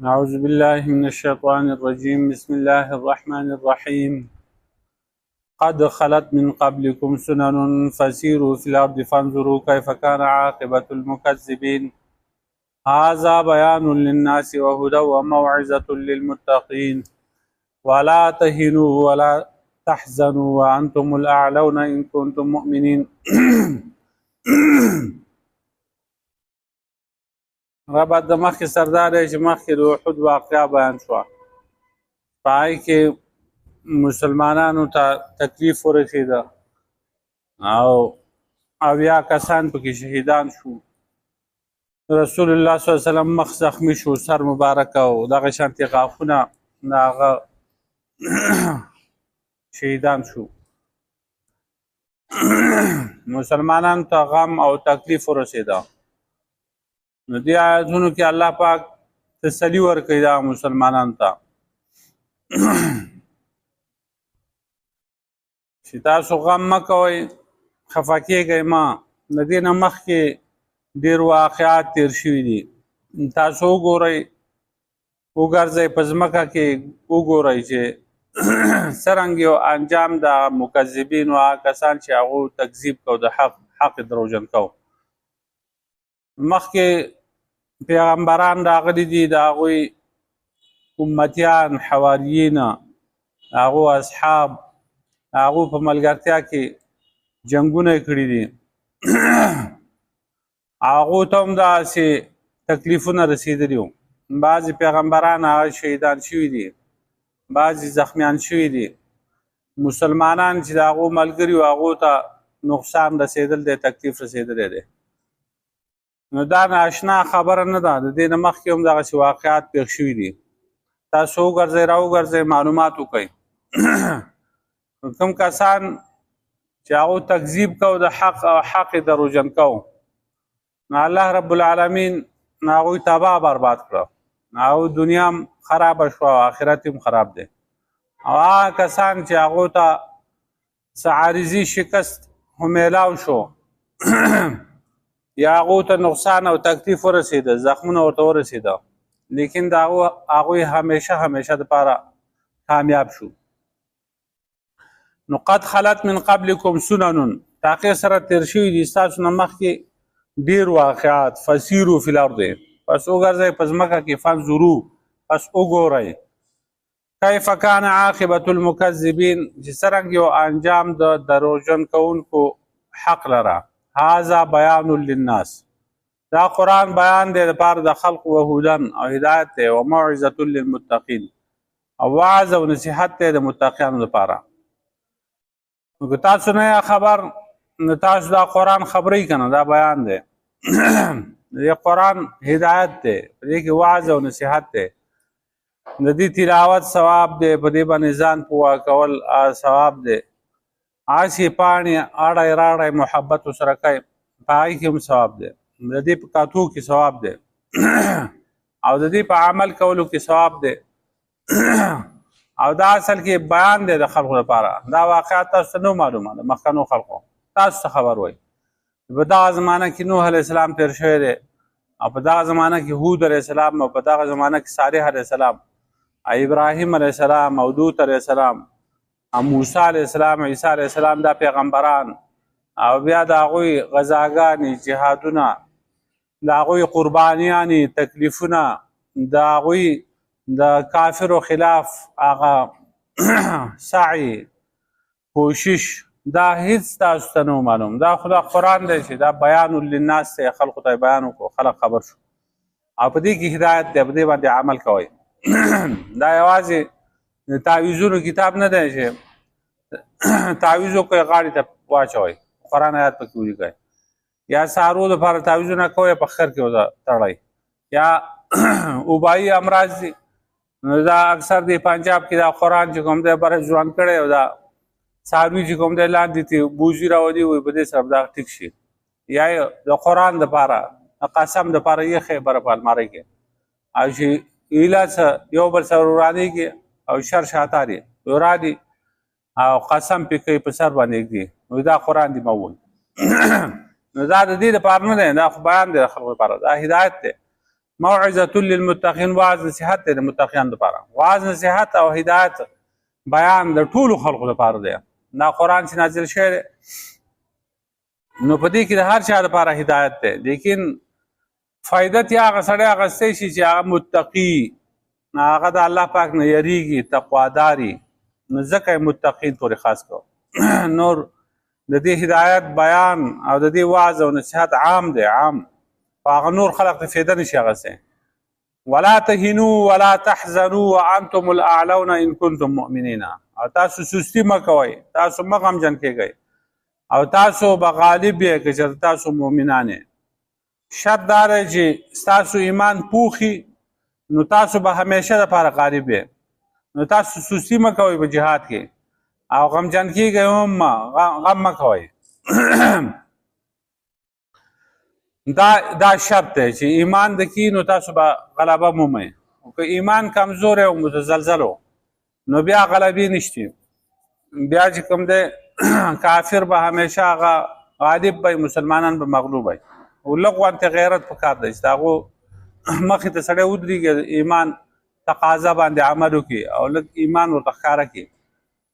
أعوذ بالله من الشيطان الرجيم بسم الله الرحمن الرحيم قد خلت من قبلكم سنن فسيروا في الأرض فانظروا كيف كان عاقبة المكذبين هذا بيان للناس وهدى وموعظة للمتقين ولا تهنوا ولا تحزنوا وأنتم الأعلون إن كنتم مؤمنين ربط د مخکې سردار چې مخکې د احد واقعه بیان شوه په هغې کې مسلمانانو ته تکلیف ورسېده او اویا کسان پکې شهیدان شو رسول الله صلی الله علیه وسلم مخ زخمی شو سر مبارک او دغه شانتې غاښونه د هغه شهیدان شو مسلمانانو ته غم او تکلیف ورسېده نو دې آیتونو کې الله پاک تسلی ورکوي دا مسلمانانو ته چې تاسو غم مه کوئ خفه کېږئ مه د دې نه مخکې ډېر واقعات تیر شوي دي تاسو وګورئ وګرځئ په ځمکه کې وګورئ چې څرنګه یو انجام د مکذبینو هغه کسان چې هغو تکذیب کو د حق دروژن کو مخکې پیغمبران راغلي دي د هغوی امتیان حواریین هغو اصحاب هغو په ملګرتیا کې جنګونه کړي دي هغو ته هم داسې تکلیفونه رسېدلي وو بعضې پیغمبران هغه شهیدان شوي دي بعضې زخمیان شوي دي مسلمانان چې د هغو ملګري وو هغو ته نقصان رسېدل دی تکلیف رسېدلی دی نو دا ناشنا خبره نه ده د دې نه مخکې هم دغسې واقعات پېښ شوي دي تاسو وګرځئ راوګرځئ معلومات وکئ کوم کسان چې هغو تکذیب کو د حق او حق یې دروژن کو نو الله رب العالمین هغوی تباه برباد کړه هغو دنیا هم خرابه شوه او آخرت هم خراب دی او هغه کسان چې هغو ته څه عارضي شکست هم میلاو شو یا هغو ته نقصان او تکلیف ورسېده زخمونه ورته ورسېده لیکن د هغوی همیشه دپاره کامیاب شو نو قد خلت من قبلکم سنن تاقې سره تیر شوي دي ستاسو نه مخکې ډېر واقعات فسیرو فی الارض پس وګرځئ په ځمکه کې فانظرو پس وګورئ کیف کان عاقبة المکذبین چې څرنګه یو انجام د دروژن کوونکو حق لره هذا بیان للناس دا قرآن بیان دی دپاره د خلق و هدن او هدایت دی و موعظة للمتقین او وعظ او نصیحت دی د متقیانو دپاره نو که تاسو نه خبر نو تاسو دا قرآن خبرئ که نه دا بیان دی د قرآن هدایت دی په دې کې وعظ او نصیحت دی د دې تلاوت ثواب دی په دې باندې ځان پوه کول ثواب دی عاشي پاڼې اړی راړی محبت ورسره کوي په هغې کې هم ثواب دی د دې په کاتو کې ثواب دی او د دې په عمل کولو کې ثواب دی او دا اصل کې بیان دی د خلکو لپاره دا واقعات تاسو ته نه معلومه د مخکنو خلکو تاسو ته خبر وایي په دغه زمانه کې نوح علیه السلام تیر شوی دی او په دغه زمانه کې هود علیه السلام او په دغه زمانه کې صالح علیه السلام ابراهیم علیه السلام او لوط علیه السلام موسی علیه السلام عیسی علیه السلام دا پیغمبران او بیا د هغوی غذاګانې جهادونه د هغوی قربانیانې تکلیفونه د هغوی د کافرو خلاف هغه سعی کوشش دا هیڅ تاسو ته نه معلوم دا خو دا قرآن دی چې دا بیان للناس دی خلقو ته بیان وکړو خلق خبر شو او په دې کې هدایت دی په دې باندې عمل کوئ دا یوازې د تعویذونو کتاب نه دی چې تعویذ وکړئ غاړې ته واچوئ قرآن آیات پکې ولیکئ یا سارو دپاره تعویذونه کوئ په خر کې تړئ یا وبایي امراض دي نو دا اکثر دی پنجاب کې دا قرآن چې کوم دی بره ژوند کړی او دا څاروي چې کوم دی لاندې تی بوزي راولي وایي په دې سره دا ټیک شي یا د قرآن دپاره د قسم دپاره یخې بره په المارۍ کې او چې ایله څه یو بل سره ورانېږي او شر شاتاري ورادي او قسم پې کوي په سر باندې ږدي نو دا قرآن دی مول نو دا د دې دپاره نه دی دا خو بیان دی د خلکو لپاره دا هدایت دی موعظه للمتقین، واعظ نصیحت دی د متقیانو لپاره. واعظ نصیحت او هدایت بیان د ټولو خلقو لپاره دی. دا قرآن چې نازل شوی دی نو په دې کې د هر چا لپاره هدایت دی، لیکن فایده یې هغه سړی اخیستی شي چې هغه متقي، هغه د الله پاک نه یریږي، تقواداري، نو ځکه یې متقین پورې خاص کړو. نور د دې هدایت بیان او د دې وعظ او نصیحت عام دی، عام، هغه نور خلق ته فایده نشي اخیستی. ولا تهنوا ولا تحزنوا وانتم الاعلون ان كنتم مؤمنین. او تاسو سستی مه کوئ، تاسو مه غمجن کیږئ او تاسو به غالب یې که چېرته تاسو مؤمنان یې. شرط دا دی چې ستاسو ایمان پوخي نو تاسو به همیشه دپاره غالب یې. نو تاسو سستی مه کوئ په جهاد کې او غمجن کیږئ هم غم مه کوئ. دا شرط دی چې ایمان دکی نو تاسو به غلبه مومئ. که ایمان کمزور او متزلزل نو بیا غلبې نشتی، بیا چې کوم دی کافر به همیشه هغه غالب وي، مسلمانان به مغلوب وي. او لږ غوندې غیرت پکار دی چې د هغو مخې ته سړی ودرېږي، ایمان تقاضا باندې عمل وکړي او لږ ایمان ورته ښکاره کړي،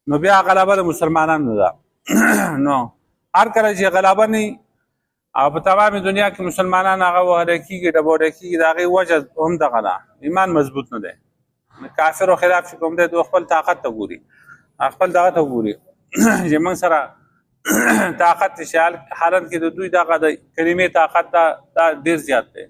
نو بیا غلبه د مسلمانانو ده. نو هر کله چې غلبه نه او په تمامې دنیا کې مسلمانان هغه وهلی کېږي، ډبولی کېږي، د هغې وجه هم دغه ده، ایمان مضبوط نه دی. کافرو خلاف چې کوم دی دوی خپل طاقت ته ګوري، خپل دغه ته ګوري چې موږ سره طاقت شي، حالت کې د دوی دغه د کلمې طاقت دا ډېر زیات دی.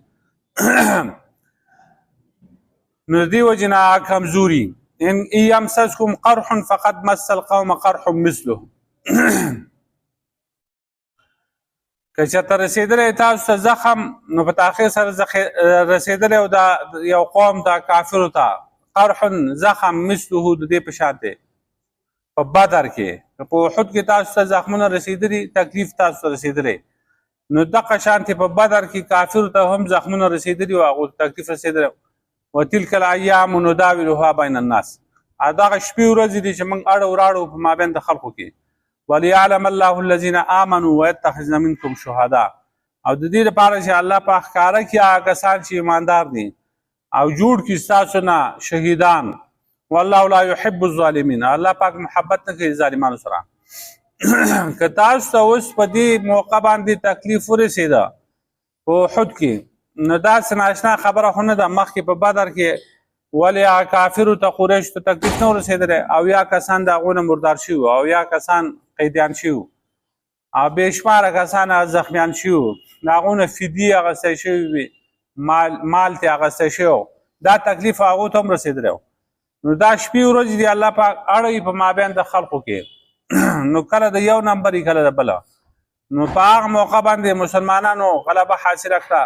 نو د دې وجې نه کمزوري. ان یمسسکم قرح فقد مس القوم قرح مثله. که چېرته رسېدلی تاسو ته زخم نو په تاخیر سره رسېدلی او دا یو قوم ته کافرو ته قرح زخم مثله د دې په شان دی. په بدر کې په احد کې تاسو ته زخمونه رسېدلي، تکلیف تاسو ته رسېدلی، نو دغه شانتې په بدر کې کافرو ته هم زخمونه رسېدلي او هغو ته تکلیف رسېدلی. وتلک الایام نداولها بین الناس. دغه شپې ورځې دي چې موږ اړو راړو په مابین د خلقو کې. وليعلم الله الذين آمنوا ويتخذ منكم شهداء. او د دې لپاره چې الله په ښکاره کړي هغه کسان چې ایماندار دي او جوړ کړي ستاسو نه شهیدان. والله لا يحب الظالمين. الله پاک محبت نه کوي ظالمانو سره. که تاسو ته اوس په دې موقع باندې تکلیف ورسېده په احد کې، نو داسې ناشنا خبره خو نه ده. مخکې په بدر کې ولې کافرو ته قریشو ته تکلیف نه ورسېدلی، او یا کسان د هغو نه مردار شوي او یا کسان قیدیان شوي او بې شماره کسان زخمیان شوي، د هغو نه فدیې اخیستی شوي وي، مال ترې اخیستی شوی، دا تکلیف هغو ته هم رسېدلی و. نو دا شپې ورځې دي الله پاک اړوي په مابین د خلقو کې، نو کله د یو نمبر وي کله د بله. نو په هغه موقع باندې مسلمانانو غلبه حاصله کړه.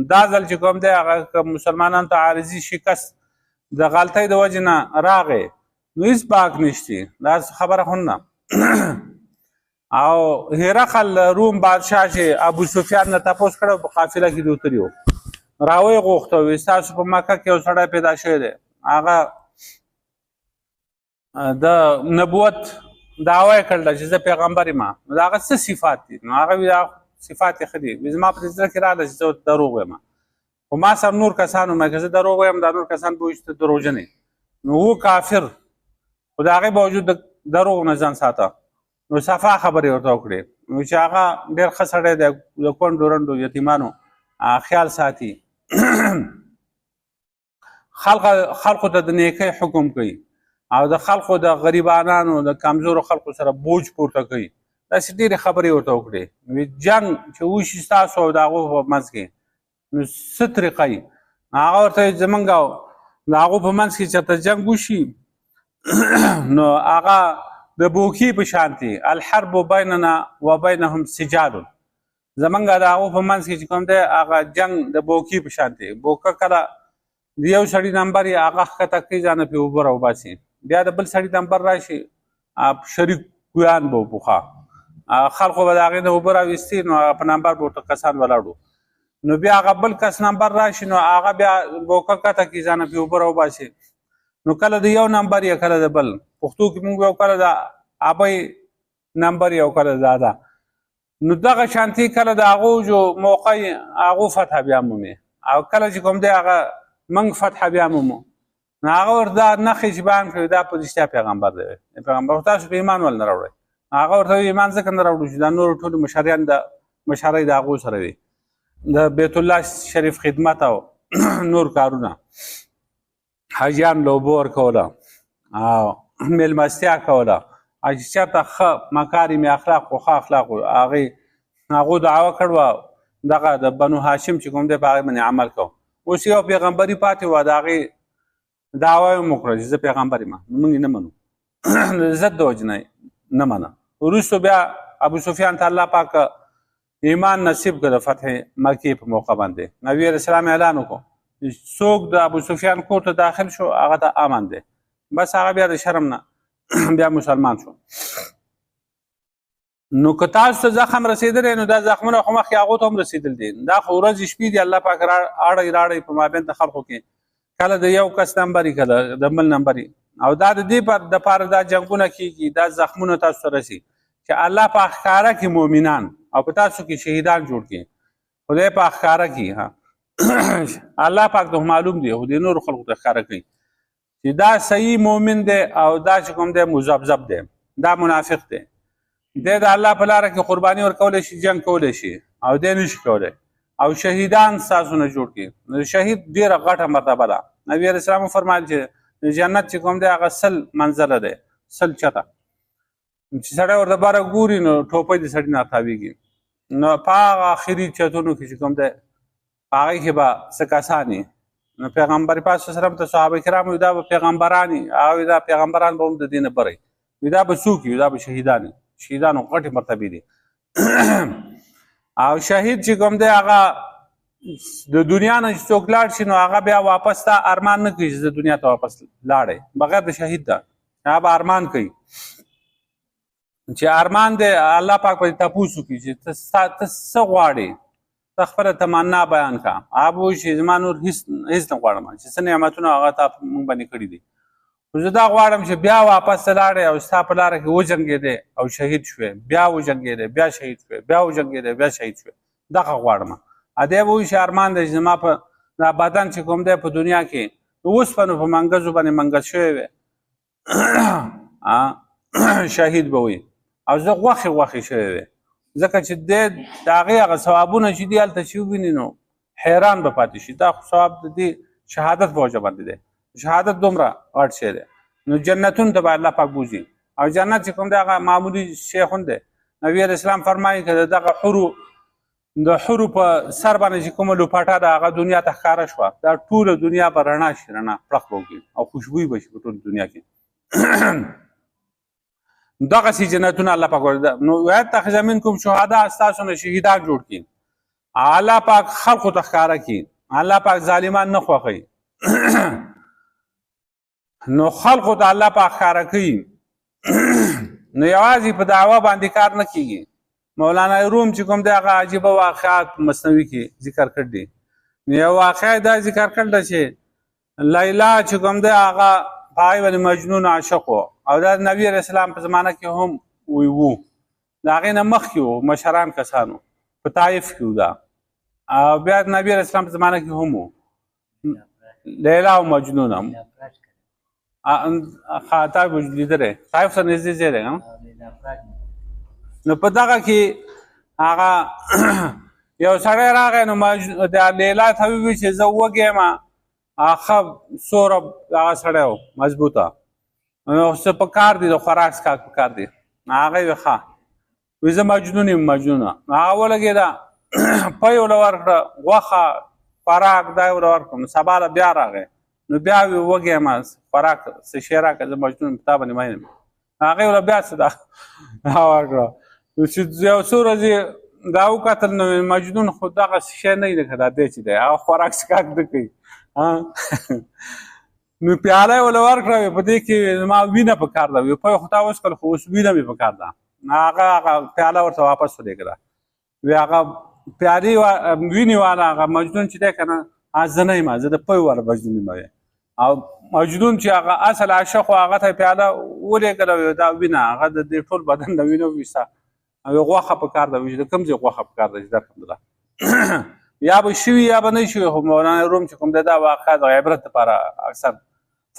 دا ځل چې کوم دی هغه مسلمانانو ته عارضي شکست د غلطۍ د وجې نه راغی، نو هېڅ باک نشتی، دا خبره خو نه. او هرقل روم بادشاه چې ابو سفیان نه تپوس کړی په قافله کې د وتلي و، راویې غوښته وایي ستاسو په مکه کې یو سړی پیدا شوی دی، هغه د نبوت دعوه یې کړله چې زه پیغمبر یم. نو د هغه څه صفات دي؟ نو هغه وایي دا صفات یې ښه دي. زما په زړه کې راغله چې زه دروغ وایم، خو ما سره نور کسان ومه که زه دروغ وایم دا نور کسان به وایي چې ته دروغجن یې. نو و کافر، خو د هغې باوجود د دروغ نه ځان ساته. نو صفا خبرې ورته وکړې، نو چې هغه ډېر ښه سړی دی، د کونډو رنډو یتیمانو خیال ساتي، خلقو ته د نیکۍ حکم کوي او د خلقو د غریبانانو د کمزورو خلقو سره بوج پورته کوي. داسې ډېرې خبرې ورته وکړې. جنګ چې وشي ستاسو او د هغو په منځ کې، نو څه طریقه یي؟ هغه ورته زمونږ او د هغو په منځ کې چېرته جنګ وشي نو هغه د بوکي په شانتي الحرب بیننا و بینهم سجال. زمونږ د هغو په منځ کې چې کوم دی هغه جنګ د بوکي په شانتي. بوکه کله د یو سړي نمبر یې هغه ښکته کوي، ځانه پرې اوبه راوباسي، بیا د بل سړي نمبر راشي شریک کویان به پخوا خلقو به د هغې نه اوبه راویستې، نو هغه په نمبر به ورته کسان ولاړو، نو بیا هغه بل کس نمبر راشي، نو هغه بیا بوکه کته کړي، ځانه پرې اوبه راوباسي. نو کله د یو نمبر یا کله د بل، پښتو کې موږ یو کله د ابۍ نمبر یا کله د ادا. نو دغه شانتي کله د هغو جو موقع هغو فتح بیا مومي، او کله چې کوم دی هغه موږ فتح بیا مومو نو هغه ورته دا نښې چې بیان کړي دا په رښتیا پیغمبر دی پیغمبر تاسو په ایمان ول نه راوړئ هغه ورته ایمان ځکه نه راوړو چې دا نور ټول مشریان د مشرۍ د هغو سره دي د بیت الله شریف خدمت او نور کارونه حاجیان له اوبو ورکوله او میلمستیا کوله او چې چېرته ښه مکارم اخلاق و ښه اخلاق و هغو دعوه کړوه دغه د بنو هاشم چې کوم دی په هغې باندې عمل کوو اوس یو پیغمبري پاتې وه د هغې دعوه یې وکړه چې زه پیغمبر یم موږ یې نه منو د عزت د وجې نه منه وروستو بیا ابو سفیان ته الله پاک ایمان نصیب کړه د فتح مکې په موقع باندې نبي علیه السلام اعلان وکړو څوک د ابو سفیان کور ته داخل شو هغه ته امن دی بس هغه بیا د شرم نه بیا مسلمان شو نو که تاسو ته زخم رسېدلی نو دا زخمونه خو مخکې هغو ته هم رسېدل دي دا خو ورځې شپې دي الله پاک اړی راړی په مابین د خلقو کې کله د یو کس نمبري کله د بل نمبري او دا د دې دپاره دا جنګونه کېږي دا زخمونه تاسو ته رسي چې الله په ښکاره کې مؤمنان او په تاسو کې شهیدان جوړ کړي خدای په ښکاره کې الله پاک ته معلوم دی خو د نورو خلقو ته ښکاره کوي چې دا صحیح مؤمن دی او دا چې کوم دی مذبذب دی دا منافق دی د الله په لاره کې قرباني ورکولی شي جنګ کولی شي او دی نشي کولی او شهیدان ستاسو نه جوړ کړي شهید ډېره غټه مرتبه ده نبي علیه السلام وفرمایل چې جنت چې کوم دی هغه 100 منزله دی 100 چته چې سړی ورته باره ګوري نو ټوپۍ د سړي نه تاویږي نو په هغه آخري چتونو کې چې کوم دی په هغې کې به څه کسان نو پیغمبر پاک صلی الله علیه وسلم ته صحابه کرام وي دا به پیغمبران وي هغه دا پیغمبران به هم د دې نه بری وي دا به څوک وي دا به شهیدان وي شهیدانو غټې مرتبې دي او شهید چې کوم دی هغه د دنیا نه چې څوک لاړ شي نو هغه بیا واپس ته ارمان نه کوي چې د دنیا ته واپس لاړی بغیر د شهید ده هغه به ارمان کوي چې ارمان دی الله پاک پرې تپوس وکړي چې ته څه غواړې ته خپله تمنا بیان کړه هغه به وایي چې زما نور هېڅ نه غواړم چې څه نعمتونه هغه تا موږ باندې کړي دي خو زه دا غواړم چې بیا واپس ته لاړې او ستا په لاره کې وجنګېدې او شهید شوې بیا وجنګېدې بیا شهید شوې بیا وجنګېدې بیا شهید شوې دغه غواړم دی به وایي چې ارمان دی چې زما په دا بدن چې کوم دی په دنیا کې د اوسپنو په منګزو باندې منګز شوی وی شهید به وي او زه غوښې شوی وی ځکه چې دی د هغې هغه ثوابونه چې دي هلته چې وویني نو حیران به پاتې شي دا خو ثواب د دې شهادت په وجه باندې دی شهادت دومره غټ شی دی نو جنتونو ته به الله پاک بوځي او جنت چې کوم دی هغه معمولي شی خو دی نبي علیه السلام فرمایي که دغه د حورو په سر باندې چې کومه لوپاټه ده هغه دنیا ته ښکاره شوه دا ټوله دنیا به رڼا شي رڼا پړق به وکړي او خوشبویي به شي په ټوله دنیا کې دغسې جنتونه الله پاک نو ویتخذ منکم شهدا ستاسو نه شهیدان جوړ کړي الله پاک خلقو ته ښکاره کړي الله پاک ظالمان نه خوښوي نو خلقو ته الله پاک ښکاره کوي نو یوازې په دعوه باندې کار نه کېږي مولانا روم چې کوم دی هغه عجیبه واقعات مثنوي کې ذکر کړ دي نو یو واقعه دا ذکر کړل ده چې لیلا چې کوم دی هغه په هغې باندې مجنون عاشق و او دا نبي علیه السلام په زمانه کې هم وو د هغې نه مخکې وو مشران کسانو په طایف کې وو دا او بیا د نبي علیه السلام په زمانه کې هم وو لیلا او مجنون هم طایف لیدلی طایف سره نږدې ځای دی نو په دغه کې هغه یو سړی راغی نو د لیلا ته وویل چې زه وږی یم ښه سوره هغه سړی و مضبوطه نو څه په کار دي د خوراک څښاک په کار دي هغه وی ښه وی زه مجنون یم مجنونه هغه ولګېده پی ورله ورکړه غوښه خوراک دا یې ورله ورکړه نو سبا له بیا راغی نو بیا وی وږی یم خوراک څه شی راکړه زه مجنون په تا باندې مین یم هغې ورله بیا څه دا ورکړه چې یو څو ورځې دا وکتل نو مجنون خو دغه شی نه وي لکه دا دی چې دی هغه خوراک څښاک نه کوي نو پیاله یې ورله ورکړه په دې کې زما وینه په کار ده پی خو تا وڅښل خو اوس وینه مې په کار ده هغه پیاله ورته واپس ولېږله وی هغه پیالې وینې والا هغه مجنون چې دی که نه زه نه یم زه د پی والا مجنون یم او مجنون چې هغه اصل عاشق و هغه ته پیاله ولېږله دا وینه هغه د دې ټول بدن د وینه وویسته او غوښه په کار ده د کوم ځای غوښه په کار ده چې درکړم دله یا به شوي یا به نه شوي خو مولانا روم چې کوم دی دا واقعات د عبرت لپاره اکثر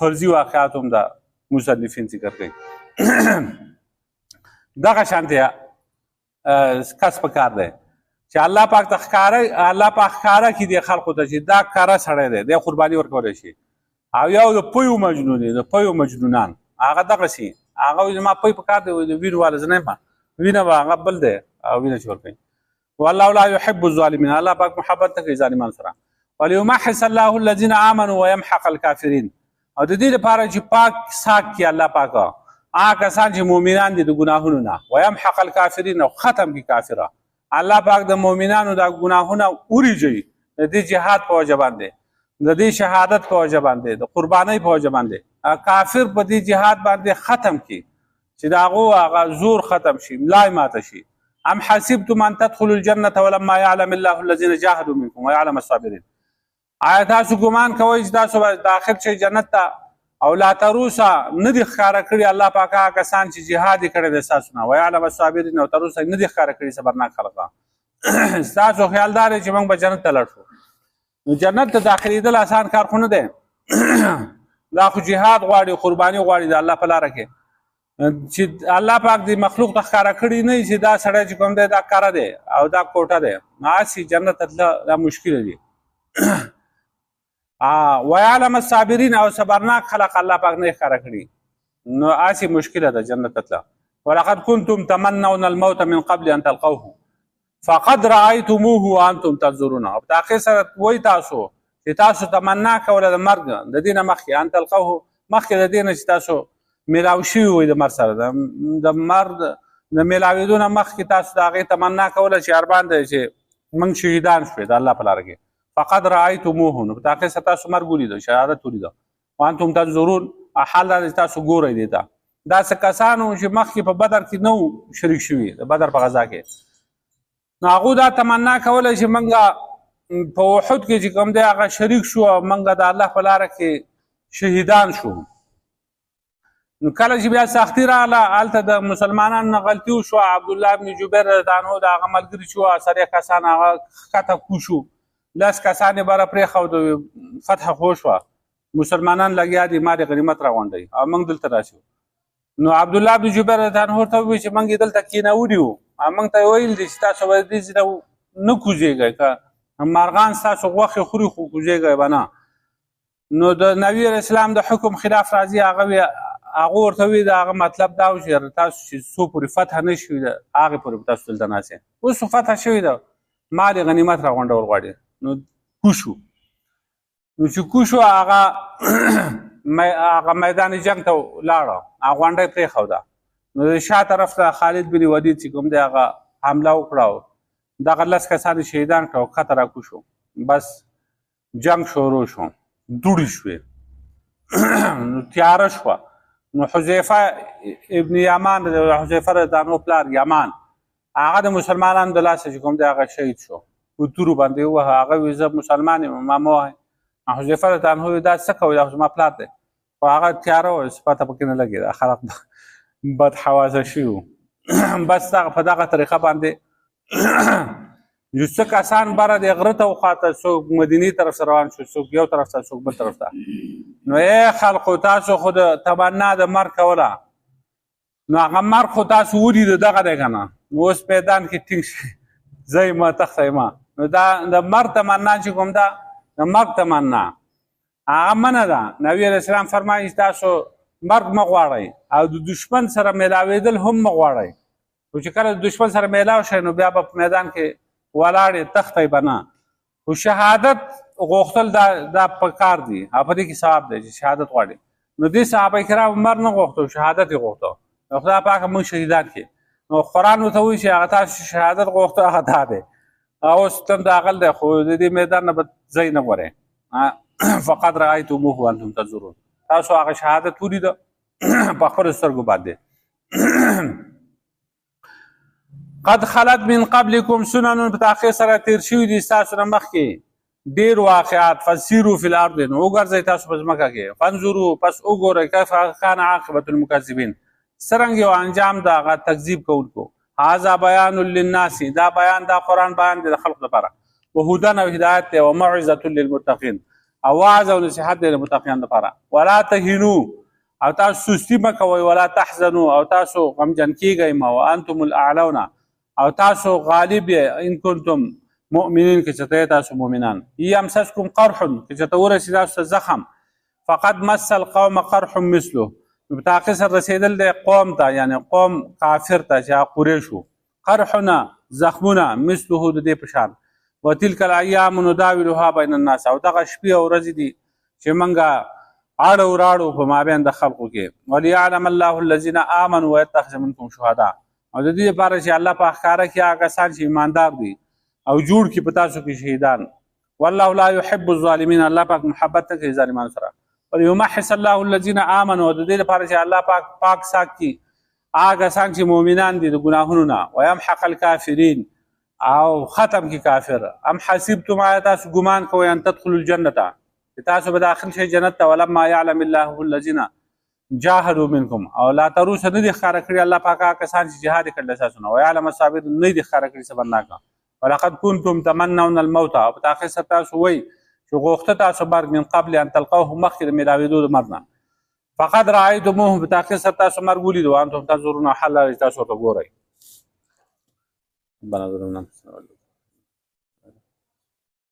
فرضي واقعات هم د مصنفین ذکر کوي دغه شانتیا کس په کار دی چې الله پاک ته ښکاره کړي دي خلقو ته چې دا کاره سړی دی دی قرباني ورکولی شي او یو د پویو مجنون دی د پویو مجنونان هغه دغسې هغه وایي زما پوی په کار دی د وینو والا زه نه یم وینه به هغه بل دی او وینه چې ورکوي والله لا يحب الظالمين الله پاک محبت نه کوي ظالمان سره وليمحص الله الذين امنوا ويمحق الكافرين او د دې لپاره چې پاک ساک کړي الله پاک هغه کسان چې مؤمنان دي د ګناهونو نه ويمحق الكافرين او ختم کړي کافره الله پاک د مؤمنانو د ګناهونو اوريږي د دې جهاد په وجه باندې د دې شهادت په وجه باندې د قربانۍ په وجه باندې کافر په دې جهاد باندې ختم کړي چې د هغه زور ختم شي ملای ماته شي ام حسبتم ان تدخلوا الجنه ولما يعلم الله الذين جاهدوا منكم ويعلم الصابرين آیا تاسو ګمان کوئ چې تاسو به داخل شئ جنت ته او لا تروسه نه دي ښکاره کړي الله پاک هغه کسان چې جهاد یې کړی دی ستاسو نه ویعلم الصابرین او تروسه نه دي ښکاره کړي صبرناک خلقه ستاسو خیال دا دی چې موږ به جنت ته لاړ شو نو جنت ته داخلېدل اسان کار خو نه دی دا خو جهاد غواړي قرباني غواړي د الله په لاره کې چې الله پاک دې مخلوق ته ښکاره کړي نه چې دا سړی چې کوم دی دا کاره دی او دا کوټه دی نو هسې جنت ته تله دا مشکله دي ويعلم الصابرين او صبرناک خلق الله پاک نه ښکاره کړي نو هسې مشکله ده جنت ته تله ولقد كنتم تمنون الموت من قبل ان تلقوه فقد رأيتموه وانتم تنظرون او په تاخیر سره وایي تاسو چې تاسو تمنا کوله د مرګ د دې نه مخکې ان تلقوه مخکې د دې نه چې تاسو میلاو شوي وي د مرګ سره د مرګ د میلاوېدو نه مخکې تاسو د هغې تمنا کوله چې ارمان دی چې موږ شهیدان شوې د الله په لاره کې فقد رأیتموه نو په تاخیر سره تاسو مرګ ولیده شهادت ولیده وانتم تنظرون حال دا چې تاسو ګورئ دې ته داسې کسانو چې مخکې په بدر کې نه وو شریک شوي د بدر په غذا کې نو هغو دا تمنا کوله چې موږ په وحد کې چې کوم دی هغه شریک شو او موږ د الله په لاره کې شهیدان شو نو کله چې بیا سختي راغله هلته د مسلمانانو نه غلطي وشوه عبدالله بن جبیر رضی عنه د هغه ملګري چې وه سره کسان هغه ښکته کوز شو 10 کسان یې بره پرېښود فتح خو شوه مسلمانان لګیا دي ما د غنیمت راغونډوي او موږ دلته راشو نو عبدالله بن جبیر رضی عنه ورته ووایي چې موږ یې دلته کېنولي وو موږ ته یې ویل دي چې تاسو به دې ځای نه کوزېږئ که مارغان ستاسو غوښې خوري خو کوزېږئ به نه نو د نبي علیه اسلام د حکم خلاف راځي هغه ورته وایي د هغه مطلب دا و چې تاسو چې څو پورې فتح نه شوي ده هغې پورې به تاسو دلته ناست یې اوس فتح شوي ده مال یې غنیمت راغونډول غواړي نو کوشو نو چې کوشو هغه میدان جنګ ته لاړه هغه غونډه یې پرېښوده نو د شا طرف ته خالد بن ولید چې کوم دی هغه حمله وکړه دغه 10 کسان شهیدان کړه او ښکته راکوشو بس جنګ شروع شو دوړې شوې نو تیاره شوه نو حذیفه ابن یمان حذیفه رضی الله عنه پلار یمان هغه د مسلمانانو د لاسه چې کوم دی هغه شهید شو په تورو باندې ووهه هغه وایي زه مسلمان یم ما مه وهئ حذیفه رضی الله عنه دا څه کوئ دا خو زما پلار دی خو هغه تیاره وه پته پکې نه لګېده خلق بد حواسه شوي وو بس په دغه طریقه باندې یو څه کسان بره د غره ته وخواته څوک مدینې طرف ته روان شو څوک یو طرف ته څوک بل طرف ته نو ای خلقو تاسو خو د تمنا د مرګ کوله نو هغه مرګ خو تاسو ولیده دغه دی که نه نو اوس میدان کې ټینګ شي زه یم تخته یم نو دا د مرګ تمنا چې کوم ده د مرګ تمنا هغه منه ده نبي علیه السلام فرمایي تاسو مرګ مه غواړئ او د دشمن سره میلاوېدل هم مه غواړئ خو چې کله د دشمن سره میلاو شئ نو بیا به په میدان کې ولاړې تختی به نه خو شهادت غوښتل دا پکار دي او په دې کې ثواب دی چې شهادت غواړي نو دې صحابه کرام مرګ نه غوښتو شهادت یې غوښتو نو خدای پاک موږ شهیدان کړي نو قرآن ورته وایي چې هغه تاسو شهادت غوښتو هغه دا دی اوس تم د عقل دی خو د دې میدان نه به ځای نه غورئ فقط رأیتموه وانتم تنظرون تاسو هغه شهادت ولیده په خپلو سترګو باندې قد خلت من قبلكم سنن په تاخیر سره تیر شوي دي ستاسو نه مخکې ډېر واقعات فسیرو فی الارض نو وګرځئ تاسو په ځمکه کې فانظروا پس وګورئ کیف کان عاقبة المکذبین څرنګه یو انجام د هغه تکذیب کوونکو هذا بیان للناس دا بیان دا قرآن بیان دی د خلقو لپاره وهدى او هدایت ته وموعظه للمتقین او واعظ او نصيحت للمتقین لپاره. ولا تهنوا او تاسو سستی مکوئ، ولا تحزنوا او تاسو غمجن کیږئ ما، وانتم الاعلون او تاسو غالب یې، ان کنتم مؤمنین که چته تاسو مؤمنان. یمسسکم قرح که چته ورسېد تاسو زخم، فقد مس القوم قرح مثله په تاخیر سره رسېدل دی قوم ته، یعنی قوم کافر ته چې قریشو، قرحنا زخمونه مثله د دې په شان. وتلک الایام نداولها بین الناس او دغه شپې او ورځې دي چې موږ اړو راړو په مابین د خلقو کې. وليعلم الله الذين امنوا ويتخذ منكم شهداء او د دې لپاره چې الله په ښکاره کې هغه کسان چې ایماندار دي او جوړ کړي په تاسو کې شهیدان. والله لا يحب الظالمين، الله پاک محبت نه کوي ظالمانو سره. وليمحص الله الذين امنوا او د دې لپاره چې الله پاک ساتي هغه کسان چې مؤمنان دي د ګناهونو نه. ويمحق الكافرين او ختم کی کافر. ام حسبتم تاسو ګمان کوئ ان تدخلوا الجنه تاسو به داخل شئ جنت ته، ولما يعلم الله الذين جاهدوا منكم او لا تروس نه دي ښکاره کړي الله پاک هغه کسان چې جهاد یې کړل تاسو نه. ويعلم الصابر نه دي ښکاره کړي صبرناکه. ولقد كنتم تمنون الموت او په تاخیر سره تاسو وایي چې غوښته تاسو مرګ من قبل ان تلقوه مخکې د میلاوېدو د مرګ نه. فقد رأيتموه په تاخیر سره تاسو مرګ ولیدو، وانتم تنظرون حل تاسو ته ګورئ. ربنا ظلمنا انفسنا